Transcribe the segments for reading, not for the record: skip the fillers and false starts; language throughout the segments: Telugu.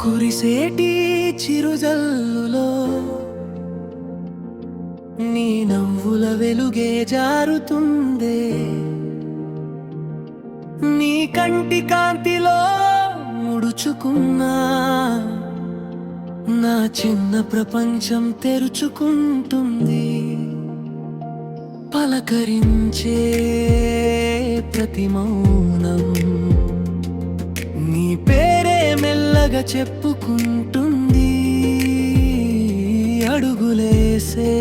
కురిసేటి చిరుజల్లులో నీ నవ్వుల వెలుగే జారుతుందే, నీ కంటి కాంతిలో ముడుచుకున్నా నా చిన్న ప్రపంచం తెరుచుకుంటుంది. పలకరించే ప్రతి మౌనం నీ పేరే మెల్లగా చెప్పుకుంటుంది. అడుగులేసే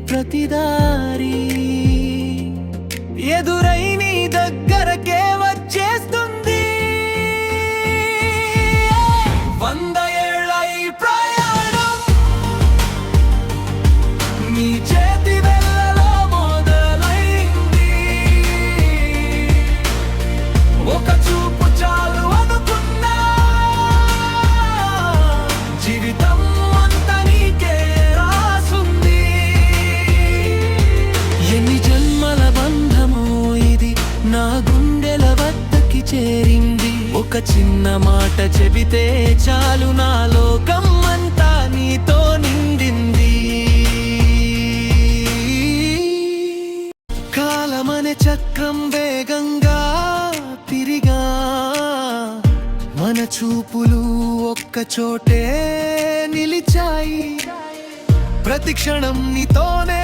ప్రతి దారి ఎదురై నీ దగ్గరకే వచ్చేస్తుంది. 100 ఏళ్ల ఈ ప్రయాణం నీ చేతి వేళ్ళలో మొదలైంది. ఒక చూపు చాలు అనుకున్నా, జీవితం అంతా నీకే రాసుంది. ఎన్ని జన్మల బంధమో ఇది నా గుండెల వద్దకి చేరింది. ఒక చిన్న మాట చెబితే చాలు నా లోకం అంతా నీతో నిండింది. కాలమనే చక్రం వేగంగా తిరిగా, మన చూపులు ఒక్క చోటే నిలిచాయి. ప్రతి క్షణం నీతోనే